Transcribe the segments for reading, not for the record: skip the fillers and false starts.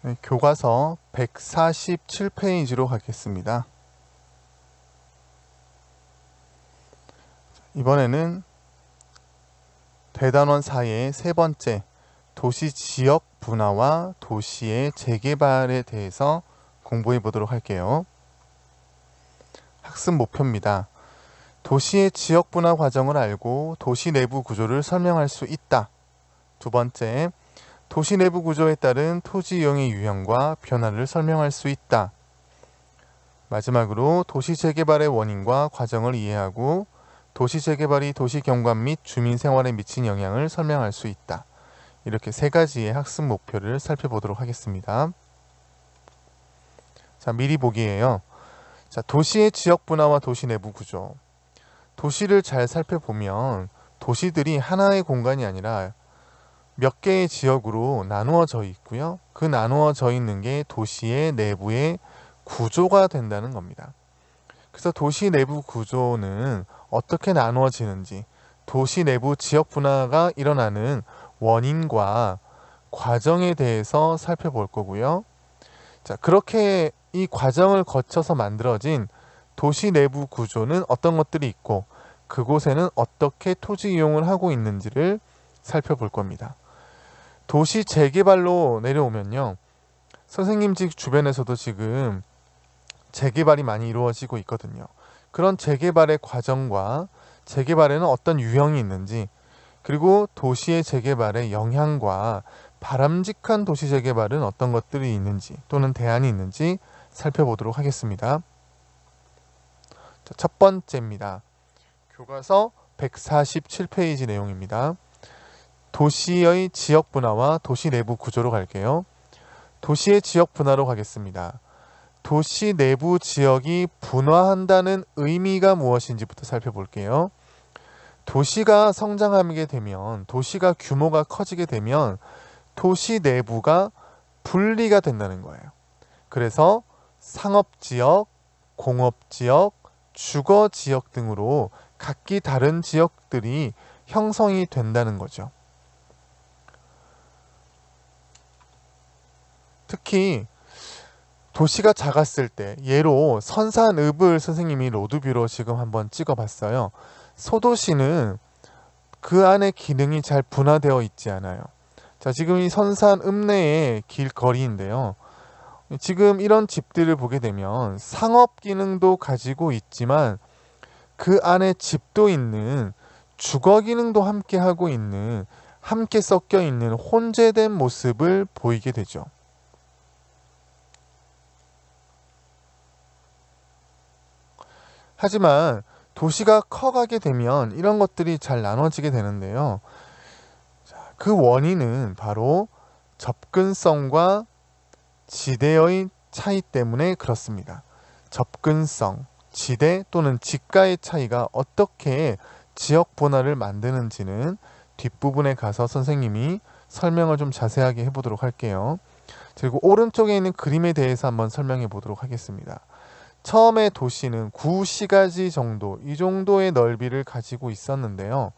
네, 교과서 147페이지로 가겠습니다. 이번에는 대단원 4의 세 번째, 도시 지역 분화와 도시의 재개발에 대해서 공부해 보도록 할게요. 학습 목표입니다. 도시의 지역 분화 과정을 알고 도시 내부 구조를 설명할 수 있다. 두 번째, 도시 내부 구조에 따른 토지 이용의 유형과 변화를 설명할 수 있다. 마지막으로 도시 재개발의 원인과 과정을 이해하고 도시 재개발이 도시 경관 및 주민 생활에 미친 영향을 설명할 수 있다. 이렇게 세 가지의 학습 목표를 살펴보도록 하겠습니다. 자, 미리 보기예요. 자, 도시의 지역 분화와 도시 내부 구조. 도시를 잘 살펴보면 도시들이 하나의 공간이 아니라 몇 개의 지역으로 나누어져 있고요. 그 나누어져 있는 게 도시의 내부의 구조가 된다는 겁니다. 그래서 도시 내부 구조는 어떻게 나누어지는지, 도시 내부 지역 분화가 일어나는 원인과 과정에 대해서 살펴볼 거고요. 자, 그렇게 이 과정을 거쳐서 만들어진 도시 내부 구조는 어떤 것들이 있고 그곳에는 어떻게 토지 이용을 하고 있는지를 살펴볼 겁니다. 도시 재개발로 내려오면요. 선생님 집 주변에서도 지금 재개발이 많이 이루어지고 있거든요. 그런 재개발의 과정과 재개발에는 어떤 유형이 있는지, 그리고 도시의 재개발의 영향과 바람직한 도시 재개발은 어떤 것들이 있는지 또는 대안이 있는지 살펴보도록 하겠습니다. 자, 첫 번째입니다. 교과서 147페이지 내용입니다. 도시의 지역 분화와 도시 내부 구조로 갈게요. 도시의 지역 분화로 가겠습니다. 도시 내부 지역이 분화한다는 의미가 무엇인지부터 살펴볼게요. 도시가 성장하게 되면, 도시가 규모가 커지게 되면 도시 내부가 분리가 된다는 거예요. 그래서 상업지역, 공업지역, 주거지역 등으로 각기 다른 지역들이 형성이 된다는 거죠. 특히 도시가 작았을 때, 예로 선산읍을 선생님이 로드뷰로 지금 한번 찍어봤어요. 소도시는 그 안에 기능이 잘 분화되어 있지 않아요. 자, 지금 이 선산읍 내의 길거리인데요. 지금 이런 집들을 보게 되면 상업 기능도 가지고 있지만 그 안에 집도 있는, 주거 기능도 함께 하고 있는, 함께 섞여 있는 혼재된 모습을 보이게 되죠. 하지만 도시가 커가게 되면 이런 것들이 잘 나눠지게 되는데요. 그 원인은 바로 접근성과 지대의 차이 때문에 그렇습니다. 접근성, 지대 또는 지가의 차이가 어떻게 지역 분화를 만드는지는 뒷부분에 가서 선생님이 설명을 좀 자세하게 해보도록 할게요. 그리고 오른쪽에 있는 그림에 대해서 한번 설명해 보도록 하겠습니다. 처음에 도시는 9시가지 정도, 이 정도의 넓이를 가지고 있었는데요.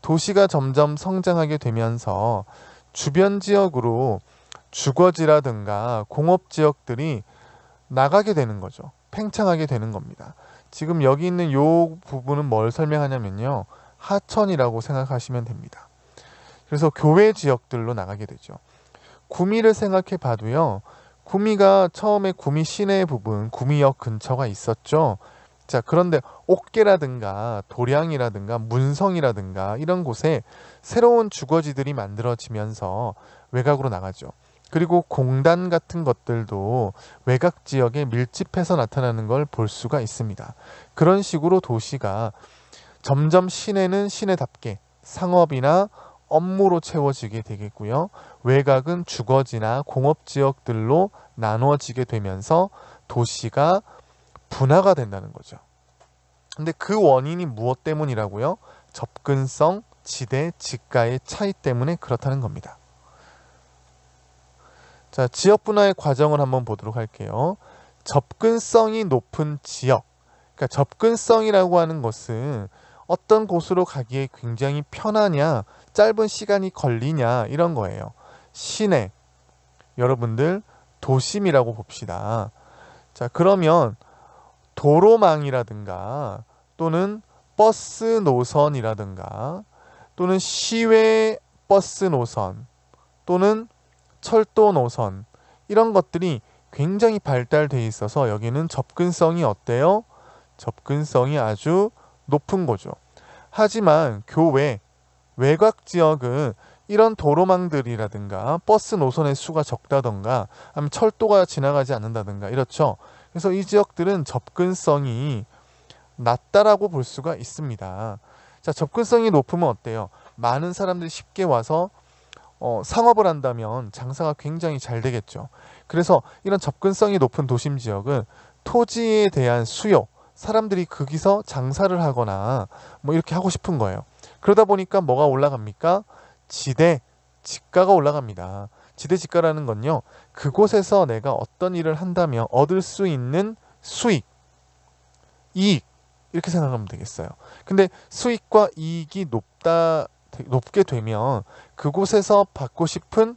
도시가 점점 성장하게 되면서 주변 지역으로 주거지라든가 공업지역들이 나가게 되는 거죠. 팽창하게 되는 겁니다. 지금 여기 있는 이 부분은 뭘 설명하냐면요. 하천이라고 생각하시면 됩니다. 그래서 교외 지역들로 나가게 되죠. 구미를 생각해 봐도요. 구미가 처음에 구미 시내 부분, 구미역 근처가 있었죠. 자, 그런데 옥계라든가 도량이라든가 문성이라든가 이런 곳에 새로운 주거지들이 만들어지면서 외곽으로 나가죠. 그리고 공단 같은 것들도 외곽 지역에 밀집해서 나타나는 걸 볼 수가 있습니다. 그런 식으로 도시가 점점 시내는 시내답게 상업이나 업무로 채워지게 되겠고요. 외곽은 주거지나 공업지역들로 나누어지게 되면서 도시가 분화가 된다는 거죠. 근데 그 원인이 무엇 때문이라고요? 접근성, 지대, 지가의 차이 때문에 그렇다는 겁니다. 자, 지역 분화의 과정을 한번 보도록 할게요. 접근성이 높은 지역. 그러니까 접근성이라고 하는 것은 어떤 곳으로 가기에 굉장히 편하냐, 짧은 시간이 걸리냐 이런 거예요. 시내, 여러분들 도심이라고 봅시다. 자, 그러면 도로망이라든가 또는 버스 노선이라든가 또는 시외 버스 노선 또는 철도 노선, 이런 것들이 굉장히 발달돼 있어서 여기는 접근성이 어때요? 접근성이 아주 높은 거죠. 하지만 교외, 외곽 지역은 이런 도로망들이라든가 버스 노선의 수가 적다던가 아니면 철도가 지나가지 않는다든가 이렇죠. 그래서 이 지역들은 접근성이 낮다라고 볼 수가 있습니다. 자, 접근성이 높으면 어때요? 많은 사람들이 쉽게 와서 상업을 한다면 장사가 굉장히 잘 되겠죠. 그래서 이런 접근성이 높은 도심 지역은 토지에 대한 수요, 사람들이 거기서 장사를 하거나 뭐 이렇게 하고 싶은 거예요. 그러다 보니까 뭐가 올라갑니까? 지대, 지가가 올라갑니다. 지대 지가라는 건요, 그곳에서 내가 어떤 일을 한다면 얻을 수 있는 수익, 이익, 이렇게 생각하면 되겠어요. 근데 수익과 이익이 높게 되면 그곳에서 받고 싶은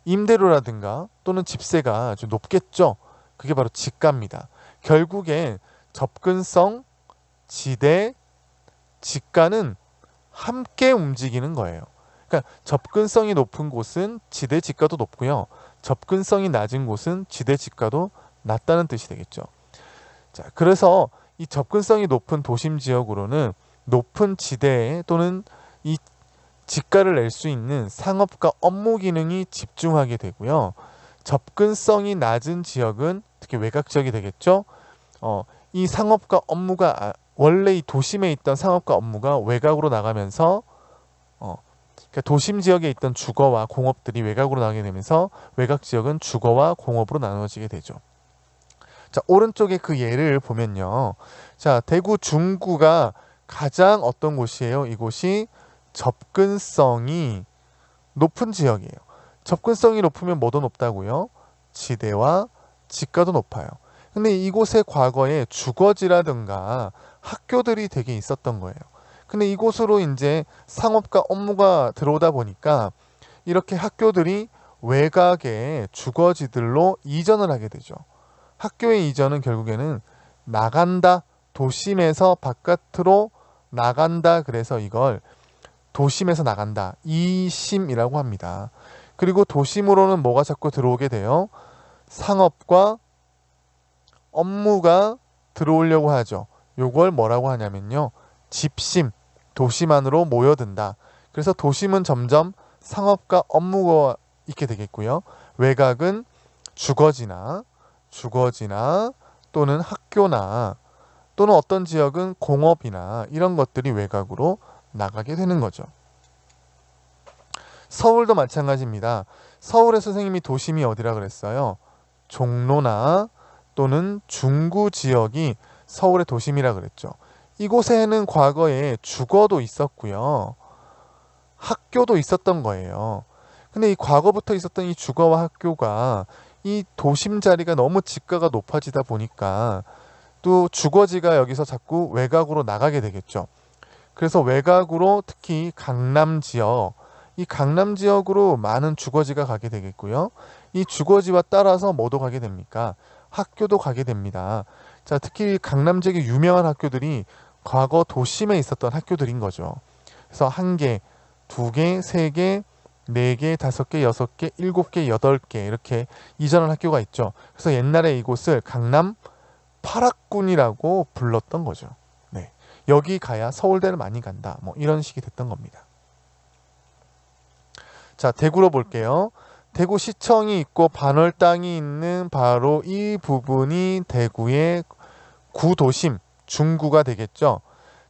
임대료라든가 또는 집세가 아주 높겠죠. 그게 바로 지가입니다. 결국엔 접근성, 지대, 지가는 함께 움직이는 거예요. 그러니까 접근성이 높은 곳은 지대 지가도 높고요. 접근성이 낮은 곳은 지대 지가도 낮다는 뜻이 되겠죠. 자, 그래서 이 접근성이 높은 도심 지역으로는 높은 지대에 또는 이 지가를 낼 수 있는 상업과 업무 기능이 집중하게 되고요. 접근성이 낮은 지역은 특히 외곽 지역이 되겠죠. 이 상업과 업무가 원래 이 도심에 있던 상업과 업무가 외곽으로 나가면서 그러니까 도심 지역에 있던 주거와 공업들이 외곽으로 나가게 되면서 외곽 지역은 주거와 공업으로 나눠지게 되죠. 자, 오른쪽에 그 예를 보면요. 자, 대구 중구가 가장 어떤 곳이에요? 이곳이 접근성이 높은 지역이에요. 접근성이 높으면 뭐도 높다고요? 지대와 지가도 높아요. 근데 이곳에 과거에 주거지라든가 학교들이 되게 있었던 거예요. 근데 이곳으로 이제 상업과 업무가 들어오다 보니까 이렇게 학교들이 외곽의 주거지들로 이전을 하게 되죠. 학교의 이전은 결국에는 나간다, 도심에서 바깥으로 나간다. 그래서 이걸 도심에서 나간다, 이심이라고 합니다. 그리고 도심으로는 뭐가 자꾸 들어오게 돼요? 상업과 업무가 들어오려고 하죠. 요걸 뭐라고 하냐면요, 집심, 도심 안으로 모여든다. 그래서 도심은 점점 상업과 업무가 있게 되겠고요. 외곽은 주거지나 또는 학교나 또는 어떤 지역은 공업이나 이런 것들이 외곽으로 나가게 되는 거죠. 서울도 마찬가지입니다. 서울의 선생님이 도심이 어디라 그랬어요? 종로나 또는 중구 지역이 서울의 도심이라 그랬죠. 이곳에는 과거에 주거도 있었고요. 학교도 있었던 거예요. 근데 이 과거부터 있었던 이 주거와 학교가 이 도심 자리가 너무 지가가 높아지다 보니까 또 주거지가 여기서 자꾸 외곽으로 나가게 되겠죠. 그래서 외곽으로 특히 강남 지역, 이 강남 지역으로 많은 주거지가 가게 되겠고요. 이 주거지와 따라서 뭐도 가게 됩니까? 학교도 가게 됩니다. 자, 특히 강남 지역의 유명한 학교들이 과거 도심에 있었던 학교들인 거죠. 그래서 1개, 2개, 3개, 4개, 5개, 6개, 7개, 8개 이렇게 이전한 학교가 있죠. 그래서 옛날에 이곳을 강남 8학군이라고 불렀던 거죠. 네. 여기 가야 서울대를 많이 간다. 뭐 이런 식이 됐던 겁니다. 자, 대구로 볼게요. 대구 시청이 있고 반월 땅이 있는 바로 이 부분이 대구의 구도심, 중구가 되겠죠.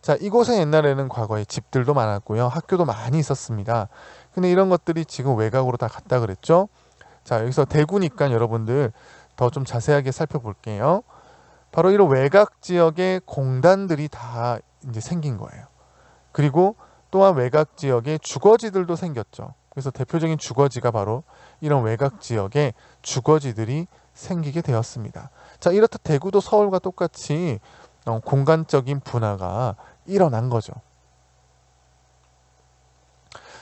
자, 이곳에 옛날에는 과거에 집들도 많았고요. 학교도 많이 있었습니다. 근데 이런 것들이 지금 외곽으로 다 갔다 그랬죠. 자, 여기서 대구니까 여러분들 더 좀 자세하게 살펴볼게요. 바로 이런 외곽 지역의 공단들이 다 이제 생긴 거예요. 그리고 또한 외곽 지역에 주거지들도 생겼죠. 그래서 대표적인 주거지가 바로 이런 외곽 지역에 주거지들이 생기게 되었습니다. 자, 이렇듯 대구도 서울과 똑같이 공간적인 분화가 일어난 거죠.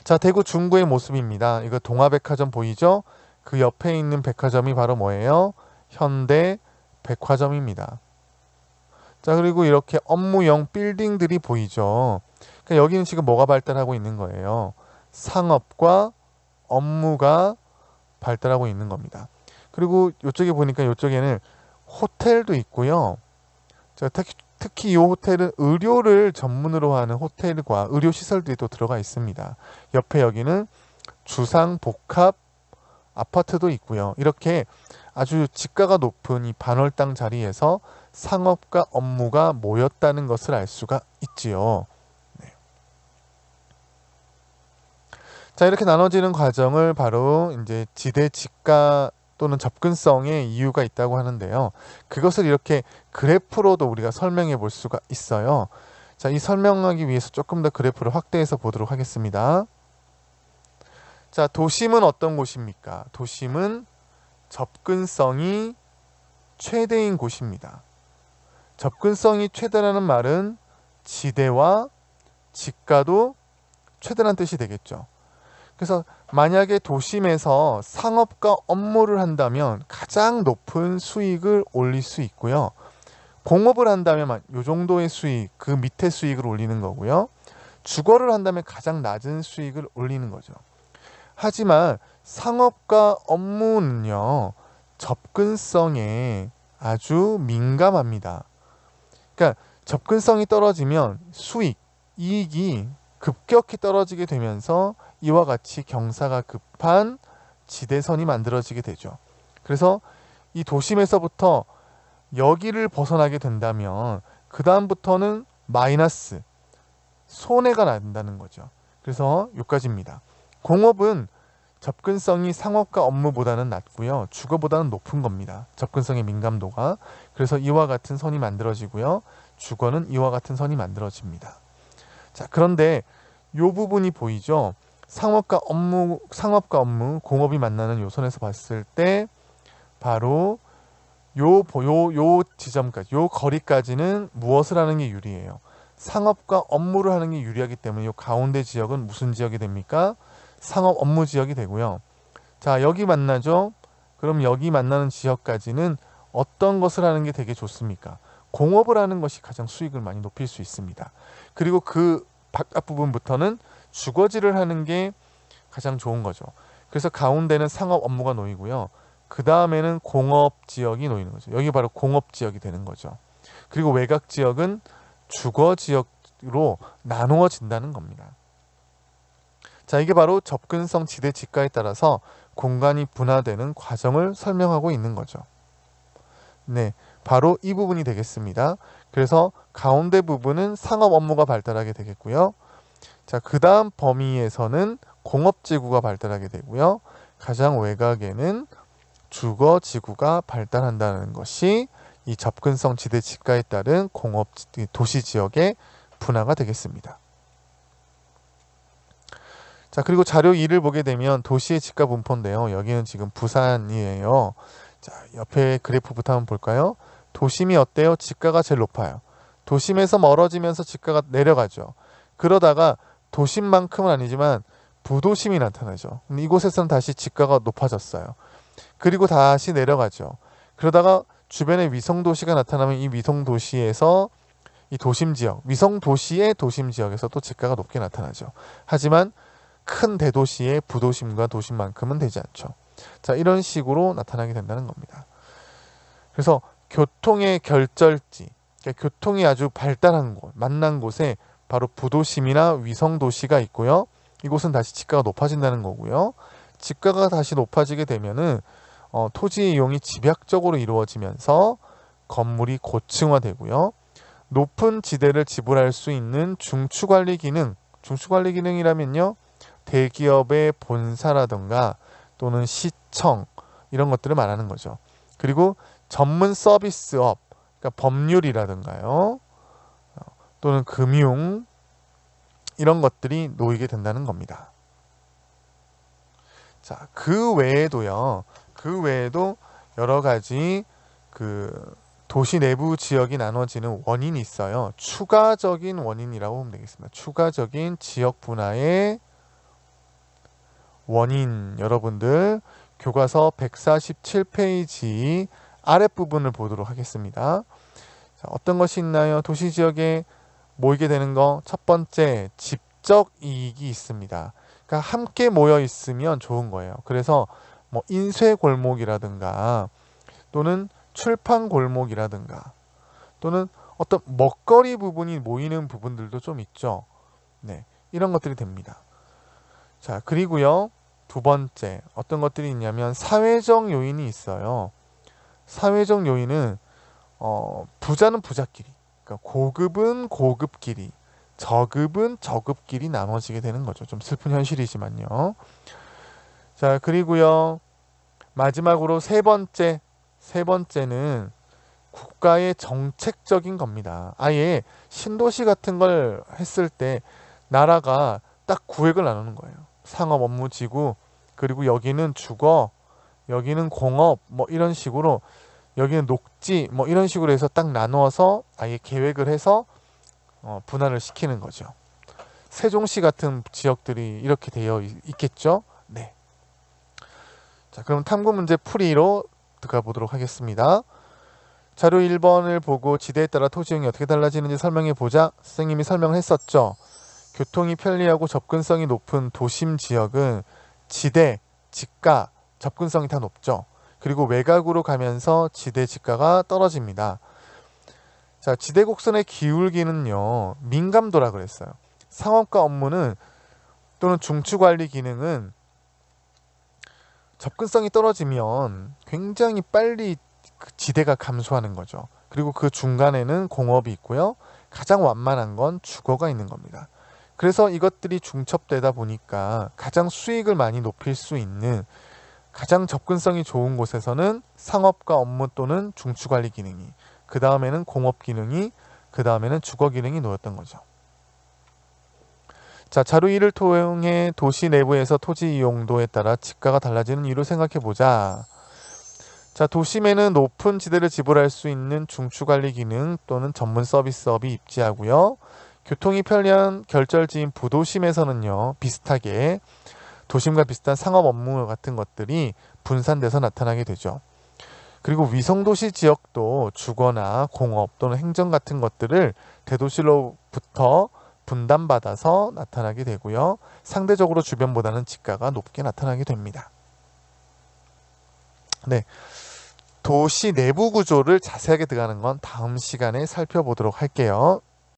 자, 대구 중구의 모습입니다. 이거 동화백화점 보이죠? 그 옆에 있는 백화점이 바로 뭐예요? 현대 백화점입니다. 자, 그리고 이렇게 업무용 빌딩들이 보이죠. 그러니까 여기는 지금 뭐가 발달하고 있는 거예요? 상업과 업무가 발달하고 있는 겁니다. 그리고 이쪽에 보니까 이쪽에는 호텔도 있고요. 자, 특히 이 호텔은 의료를 전문으로 하는 호텔과 의료시설들이 또 들어가 있습니다. 옆에 여기는 주상복합 아파트도 있고요. 이렇게 아주 지가가 높은 이 반월당 자리에서 상업과 업무가 모였다는 것을 알 수가 있지요. 네. 자, 이렇게 나눠지는 과정을 바로 이제 지대 지가 또는 접근성의 이유가 있다고 하는데요. 그것을 이렇게 그래프로도 우리가 설명해 볼 수가 있어요. 자, 이 설명하기 위해서 조금 더 그래프를 확대해서 보도록 하겠습니다. 자, 도심은 어떤 곳입니까? 도심은 접근성이 최대인 곳입니다. 접근성이 최대라는 말은 지대와 지가도 최대란 뜻이 되겠죠. 그래서 만약에 도심에서 상업과 업무를 한다면 가장 높은 수익을 올릴 수 있고요. 공업을 한다면 이 정도의 수익, 그 밑에 수익을 올리는 거고요. 주거를 한다면 가장 낮은 수익을 올리는 거죠. 하지만 상업과 업무는요, 접근성에 아주 민감합니다. 그러니까 접근성이 떨어지면 수익, 이익이 급격히 떨어지게 되면서 이와 같이 경사가 급한 지대선이 만들어지게 되죠. 그래서 이 도심에서부터 여기를 벗어나게 된다면 그 다음부터는 마이너스, 손해가 난다는 거죠. 그래서 여기까지입니다. 공업은 접근성이 상업과 업무보다는 낮고요. 주거보다는 높은 겁니다. 접근성의 민감도가. 그래서 이와 같은 선이 만들어지고요. 주거는 이와 같은 선이 만들어집니다. 자, 그런데 이 부분이 보이죠? 상업과 업무, 공업이 만나는 요 선에서 봤을 때 바로 요 지점까지, 요 거리까지는 무엇을 하는 게 유리해요? 상업과 업무를 하는 게 유리하기 때문에 요 가운데 지역은 무슨 지역이 됩니까? 상업 업무 지역이 되고요. 자, 여기 만나죠? 그럼 여기 만나는 지역까지는 어떤 것을 하는 게 되게 좋습니까? 공업을 하는 것이 가장 수익을 많이 높일 수 있습니다. 그리고 그 바깥 부분부터는 주거지를 하는 게 가장 좋은 거죠. 그래서 가운데는 상업 업무가 놓이고요. 그 다음에는 공업 지역이 놓이는 거죠. 여기 바로 공업 지역이 되는 거죠. 그리고 외곽 지역은 주거 지역으로 나누어진다는 겁니다. 자, 이게 바로 접근성 지대 지가에 따라서 공간이 분화되는 과정을 설명하고 있는 거죠. 네, 바로 이 부분이 되겠습니다. 그래서 가운데 부분은 상업 업무가 발달하게 되겠고요. 자, 그 다음 범위에서는 공업지구가 발달하게 되고요. 가장 외곽에는 주거지구가 발달한다는 것이 이 접근성 지대 지가에 따른 공업 도시 지역의 분화가 되겠습니다. 자, 그리고 자료 2를 보게 되면 도시의 지가 분포인데요. 여기는 지금 부산이에요. 자, 옆에 그래프부터 한번 볼까요? 도심이 어때요? 지가가 제일 높아요. 도심에서 멀어지면서 지가가 내려가죠. 그러다가 도심만큼은 아니지만 부도심이 나타나죠. 이곳에서는 다시 지가가 높아졌어요. 그리고 다시 내려가죠. 그러다가 주변에 위성도시가 나타나면 이 위성도시에서 이 도심지역, 위성도시의 도심지역에서 또 지가가 높게 나타나죠. 하지만 큰 대도시의 부도심과 도심만큼은 되지 않죠. 자, 이런 식으로 나타나게 된다는 겁니다. 그래서 교통의 결절지, 그러니까 교통이 아주 발달한 곳, 만난 곳에 바로 부도심이나 위성도시가 있고요. 이곳은 다시 지가가 높아진다는 거고요. 지가가 다시 높아지게 되면은 토지의 이용이 집약적으로 이루어지면서 건물이 고층화되고요. 높은 지대를 지불할 수 있는 중추관리 기능이라면요. 대기업의 본사라든가 또는 시청 이런 것들을 말하는 거죠. 그리고 전문 서비스업, 그러니까 법률이라든가요. 또는 금융 이런 것들이 놓이게 된다는 겁니다. 자, 그 외에도 여러 가지 그 도시 내부 지역이 나눠지는 원인이 있어요. 추가적인 원인이라고 보면 되겠습니다. 추가적인 지역 분화의 원인, 여러분들 교과서 147페이지 아랫부분을 보도록 하겠습니다. 자, 어떤 것이 있나요? 도시지역에 모이게 되는 거, 첫 번째, 집적 이익이 있습니다. 그러니까 함께 모여 있으면 좋은 거예요. 그래서 뭐 인쇄 골목이라든가 또는 출판 골목이라든가 또는 어떤 먹거리 부분이 모이는 부분들도 좀 있죠. 네, 이런 것들이 됩니다. 자, 그리고요, 두 번째 어떤 것들이 있냐면 사회적 요인이 있어요. 사회적 요인은 부자는 부자끼리, 그러니까 고급은 고급끼리, 저급은 저급끼리 나눠지게 되는 거죠. 좀 슬픈 현실이지만요. 자, 그리고요, 마지막으로 세 번째는 국가의 정책적인 겁니다. 아예 신도시 같은 걸 했을 때 나라가 딱 구획을 나누는 거예요. 상업 업무 지구, 그리고 여기는 주거, 여기는 공업, 뭐 이런 식으로, 여기는 녹지, 뭐 이런 식으로 해서 딱 나누어서 아예 계획을 해서 분할을 시키는 거죠. 세종시 같은 지역들이 이렇게 되어 있겠죠? 네. 자, 그럼 탐구 문제 풀이로 들어가 보도록 하겠습니다. 자료 1번을 보고 지대에 따라 토지용이 어떻게 달라지는지 설명해 보자. 선생님이 설명을 했었죠. 교통이 편리하고 접근성이 높은 도심 지역은 지대, 지가, 접근성이 다 높죠. 그리고 외곽으로 가면서 지대, 지가가 떨어집니다. 자, 지대 곡선의 기울기는요, 민감도라 그랬어요. 상업과 업무는 또는 중추관리 기능은 접근성이 떨어지면 굉장히 빨리 지대가 감소하는 거죠. 그리고 그 중간에는 공업이 있고요. 가장 완만한 건 주거가 있는 겁니다. 그래서 이것들이 중첩되다 보니까 가장 수익을 많이 높일 수 있는 가장 접근성이 좋은 곳에서는 상업과 업무 또는 중추관리 기능이, 그 다음에는 공업 기능이, 그 다음에는 주거 기능이 놓였던 거죠. 자, 자료 2를 통해 도시 내부에서 토지 이용도에 따라 지가가 달라지는 이유를 생각해 보자. 자, 도심에는 높은 지대를 지불할 수 있는 중추관리 기능 또는 전문 서비스업이 입지하고요. 교통이 편리한 결절지인 부도심에서는요, 비슷하게 도심과 비슷한 상업 업무 같은 것들이 분산돼서 나타나게 되죠. 그리고 위성도시 지역도 주거나 공업 또는 행정 같은 것들을 대도시로부터 분담받아서 나타나게 되고요. 상대적으로 주변보다는 지가가 높게 나타나게 됩니다. 네, 도시 내부 구조를 자세하게 들어가는 건 다음 시간에 살펴보도록 할게요.